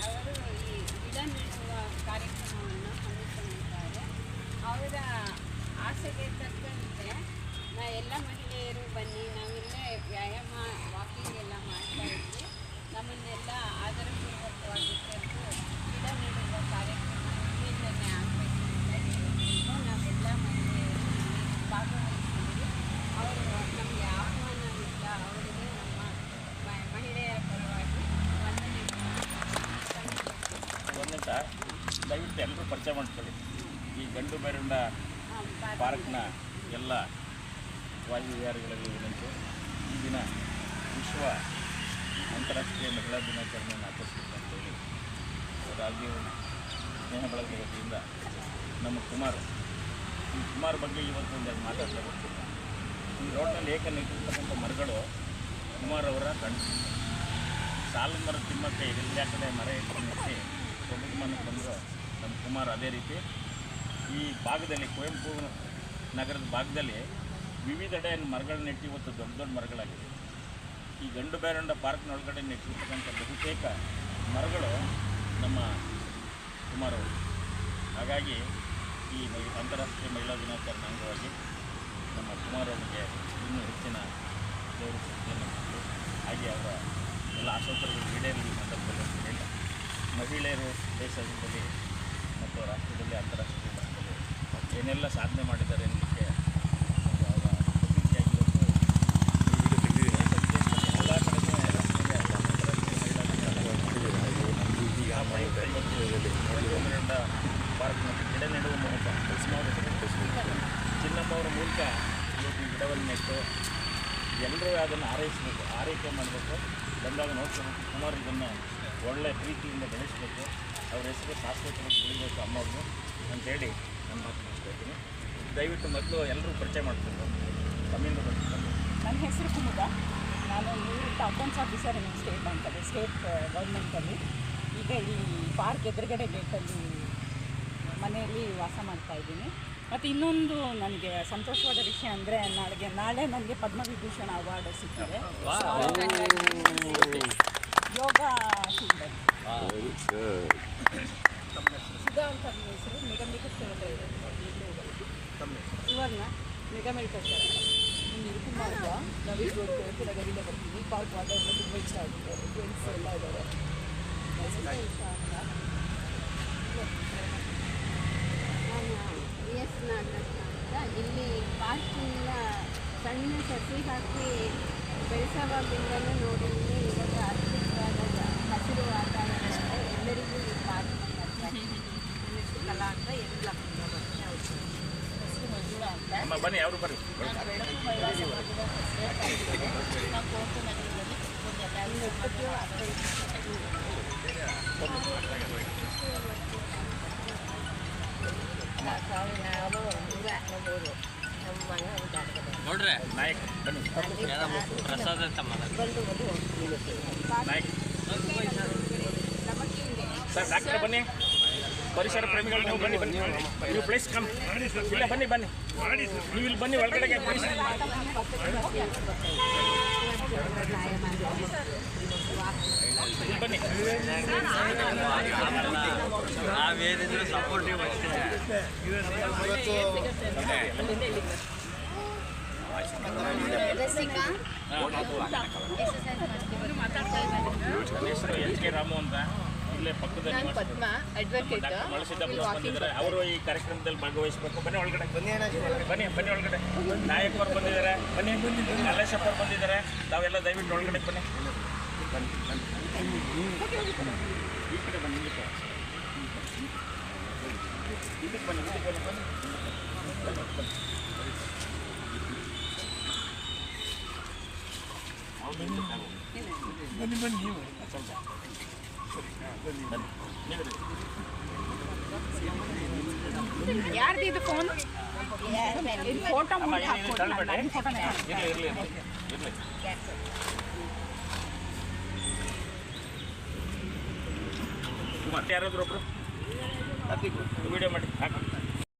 ಅವರು ಈ ಗಿಡ ನೆಡುವ ಕಾರ್ಯಕ್ರಮವನ್ನು ಹಮ್ಮಿಕೊಂಡಿದ್ದಾರೆ. ಅವರ ಆಸೆಗೆ ತಕ್ಕಂತೆ ಎಲ್ಲ ಮಹಿಳೆಯರು ಬನ್ನಿ, ನಾವೆಲ್ಲ ವ್ಯಾಯಾಮ ವಾಕಿಂಗ್ ಎಲ್ಲ ಮಾಡ್ತಾ ಇದ್ವಿ. ನಮ್ಮನ್ನೆಲ್ಲ ಆದರಪೂರ್ವಕವಾಗಿ ಕರೆದು ಗಿಡ ನೆಡುವ ಕಾರ್ಯಕ್ರಮ ಇಲ್ಲಿಂದಲೇ ಆಗಬೇಕು ಅಂತ ಹೇಳಿದ್ರು. ನಾವೆಲ್ಲ ಮಹಿಳೆಯರು ಭಾಗವಹಿಸಿದ್ವಿ. ಅವರು ನಮಗೆ ಆಹ್ವಾನವಿಲ್ಲ, ಅವರಿಗೆ ನಮ್ಮ ಮಹಿಳೆಯರ ಪರವಾಗಿ ಒಂದಂತ ದಯವಿಟ್ಟು ಎಲ್ಲರೂ ಪರಿಚಯ ಮಾಡ್ಕೊಳ್ಳಿ. ಈ ಗಂಡು ಬೇರುಂಡ ಪಾರ್ಕ್ನ ಎಲ್ಲ ವಾಯುವಿಹಾರಿಗಳಲ್ಲಿ ವಿನಂತಿ. ಈ ದಿನ ವಿಶ್ವ ಅಂತಾರಾಷ್ಟ್ರೀಯ ಮಹಿಳಾ ದಿನಾಚರಣೆಯನ್ನು ಆಚರಿಸಬೇಕು ಅಂತೇಳಿ ರಾಜೀವ್ ಸ್ನೇಹ ಬಳಗ ವತಿಯಿಂದ ನಮ್ಮ ಈ ಕುಮಾರ್ ಬಗ್ಗೆ ಇವತ್ತು ಒಂದೆರಡು ಮಾತಾಡ್ತಾ ಬರ್ತೀನಿ. ಈ ರೋಡ್ನಲ್ಲಿ ಏಕನಿಟ್ಟಿರ್ತಕ್ಕಂಥ ಮರಗಳು ಕುಮಾರ್ ಅವರ ಕಣ್ಣು. ಸಾಲು ಮರ ತಿಮ್ಮಕ್ಕ ಇಲ್ಲಿ ಕಡೆ ಮರ ಇಟ್ಟು ನಿಲ್ಲಿಸಿ ಪ್ರಬುದ್ಧಮಾನಕ್ಕೆ ಬಂದರು ನಮ್ಮ ಕುಮಾರ್. ಅದೇ ರೀತಿ ಈ ಭಾಗದಲ್ಲಿ ಕುವೆಂಪು ನಗರದ ಭಾಗದಲ್ಲಿ ವಿವಿಧೆಡೆ ಮರಗಳನ್ನ ನೆಟ್ಟಿ ಇವತ್ತು ದೊಡ್ಡ ದೊಡ್ಡ ಮರಗಳಾಗಿದೆ. ಈ ಗಂಡು ಬೇರುಂಡ ಪಾರ್ಕ್ನೊಳಗಡೆ ನೆಟ್ಟಿರ್ತಕ್ಕಂಥ ಬಹುತೇಕ ಮರಗಳು ನಮ್ಮ ಕುಮಾರ್ ಅವರು. ಹಾಗಾಗಿ ಈ ಅಂತಾರಾಷ್ಟ್ರೀಯ ಮಹಿಳಾ ದಿನಾಚರಣೆ ಅಂಗವಾಗಿ ನಮ್ಮ ಕುಮಾರ್ ಅವರಿಗೆ ಇನ್ನೂ ಹೆಚ್ಚಿನ ದೇವರ ಶಕ್ತಿಯನ್ನು ಕೊಟ್ಟು ಹಾಗೆ ಅವರ ಎಲ್ಲ ಆಶೋತ್ತರಗಳು ಈಡೇರಲಿ ಸಂದರ್ಭದಲ್ಲಿ ಅಂತ ಹೇಳಿ ಮಹಿಳೆಯರು ದೇಶದಲ್ಲಿ ಮತ್ತು ರಾಷ್ಟ್ರದಲ್ಲಿ ಅಂತಾರಾಷ್ಟ್ರೀಯ ಮಟ್ಟದಲ್ಲಿ ಏನೆಲ್ಲ ಸಾಧನೆ ಮಾಡಿದ್ದಾರೆ ಅನ್ನೋದಕ್ಕೆ ಅವರ ಪ್ರತಿಕ್ರಿಯೆಯಾಗಿರೋದು ಎಲ್ಲ ಕಡೆಗೂ ಮಹಿಳಾ ಪಾರ್ಕ್ ಮತ್ತು ಗಿಡ ನೆಡುವ ಮೂಲಕ ಚಿನ್ನಮ್ಮ ಅವರ ಮೂಲಕ ಇವತ್ತು ಗಿಡವನ್ನು ನೆಟ್ಟು ಎಲ್ಲರೂ ಅದನ್ನು ಆರೈಸಬೇಕು, ಆರೈಕೆ ಮಾಡಬೇಕು, ಬಂದಾಗ ನೋಡ್ಕೋಬೇಕು. ಕುಮಾರ್ ಇದನ್ನು ಒಳ್ಳೆಯ ಪ್ರೀತಿಯಿಂದ ಬೆಳೆಸಬೇಕು, ಅವ್ರ ಹೆಸರು ಶಾಶ್ವತವಾಗಿ ಉಳಿಬೇಕು ಅಮ್ಮವ್ರದ್ದು ಅಂತೇಳಿ ನಾನು ಮಾತು ಮುಗಿಸ್ಕೊಳ್ತೀನಿ. ದಯವಿಟ್ಟು ಮೊದಲು ಎಲ್ಲರೂ ಪರಿಚಯ ಮಾಡ್ಕೊಂಡು ತಮ್ಮಿಂದ ಬರ್ತೀನಿ. ನನ್ನ ಹೆಸರು ಕುಮುದ. ನಾನು ನಿವೃತ್ತ ಅಕೌಂಟ್ಸ್ ಆಫೀಸರ್ ಸ್ಟೇಟ್ ಬ್ಯಾಂಕಲ್ಲಿ, ಸ್ಟೇಟ್ ಗೌರ್ಮೆಂಟಲ್ಲಿ. ಈಗ ಈ ಪಾರ್ಕ್ ಎದುರುಗಡೆ ಗೇಟಲ್ಲಿ ಮನೆಯಲ್ಲಿ ವಾಸ ಮಾಡ್ತಾಯಿದ್ದೀನಿ. ಮತ್ತು ಇನ್ನೊಂದು ನನಗೆ ಸಂತೋಷವಾದ ವಿಷಯ ಅಂದರೆ ನಾಳೆ ನನಗೆ ಪದ್ಮವಿಭೂಷಣ ಅವಾರ್ಡ್ ಸಿಕ್ಕಿದೆ ಯೋಗ ಫೀಲ್ಡಲ್ಲಿ. ಸುಧಾ ಅಂತ ಹೆಸರು, ನಿಗಮಿತ ಸುವರ್ಣ ನಿಗಮಿತ ಕುಮಾರ್ ನವೀನ್ ರೋಡ್ ಕೆಳಗಡೆಯಿಂದ ಬರ್ತೀನಿ. ಪಾರ್ಕ್ ವಾತಾವರಣ ತುಂಬ ಇಷ್ಟ ಆಗುತ್ತೆ, ಫ್ರೆಂಡ್ಸ್ ಎಲ್ಲ ಇದ್ದಾರೆ. ನಾನು ಎಸ್ ನಾಗರತ್ನ ಅಂತ. ಇಲ್ಲಿ ಪಾರ್ಕಿಂದ ಸಣ್ಣ ಸಸಿ ಹಾಕಿ ಬೆಳೆಸೋವಾಗಿಂದಲೂ ನೋಡಿದ್ರೆ ಇವಾಗ ಅದ್ಭುತವಾದ ಹಸಿರು ವಾತಾವರಣ ಎಲ್ಲರಿಗೂ ಈ ಪಾರ್ಕ್ ಕಲಾ ಅಂತ ಎಲ್ಲ ಬರುತ್ತೆ. ಹೆಸರು ಮಂಜುಳಾ ಅಂತ. ಬನ್ನಿ, ಅವರು ಬರ್ರಿ. ನಾನು ಬೆಳಕು ಮಹಿಳಾ ಸಮಾಜದ ಪ್ರೆಸಿಡೆಂಟ್ ನಾವು ಕೋರ್ಟು ನಗರದಲ್ಲಿ ನೋಡ್ರೆ ನಾಯಕ್ ಬನ್ನಿ. ಪ್ರಸಾದ ನಾಯಕ್ ಸರ್, ಡಾಕ್ಟರ್ ಬನ್ನಿ. ಪರಿಸರ ಪ್ರೇಮಿಗಳು ನೀವು ಬನ್ನಿ, ಬನ್ನಿ. ನೀವು ಪ್ಲೇಸ್ ಕಮ್ ಇಲ್ಲ, ಬನ್ನಿ ಬನ್ನಿ, ನೀವು ಇಲ್ಲಿ ಬನ್ನಿ ಒಳಗಡೆಗೆ. ಬನ್ನಿ, ನಾವೇನಿದ್ರು ಸಪೋರ್ಟಿವ್ ಎಚ್ ಕೆ ರಾಮು ಅಂತ ಇಲ್ಲೇ ಪಕ್ಕದಲ್ಲಿ ಪದ್ಮ ಅಡ್ವೊಕೇಟ್ ಬಂದಿದ್ದಾರೆ. ಅವರು ಈ ಕಾರ್ಯಕ್ರಮದಲ್ಲಿ ಭಾಗವಹಿಸಬೇಕು. ಬನ್ನಿ ಒಳಗಡೆ, ಬನ್ನಿ ಬನ್ನಿ ಒಳಗಡೆ. ನಾಯಕ್ ಅವರು ಬಂದಿದ್ದಾರೆ, ಬನ್ನಿ. ಮಲ್ಲೇಶಪ್ಪ ಅವ್ರು ಬಂದಿದ್ದಾರೆ. ತಾವೆಲ್ಲ ದಯವಿಟ್ಟು ಒಳಗಡೆ ಬನ್ನಿ. ಬನ್ನಿ ಈ ಕಡೆ ಬನ್ನಿ, ಇದಕ್ಕೆ ಬನ್ನಿ, ಇದಕ್ಕೆ ಬನ್ನಿ, ಬನ್ನಿ. ಬನ್ನಿ ಬನ್ನಿ, ನೀವು ಸ್ವಲ್ಪ ಯಾರ್ದು ಇದು ಫೋನ್? ಫೋಟೋ ಇರಲಿ. ಮತ್ತೆ ಯಾರಾದ್ರೂ ಒಬ್ರು ವಿಡಿಯೋ ಮಾಡಿ ಹಾಕಿ.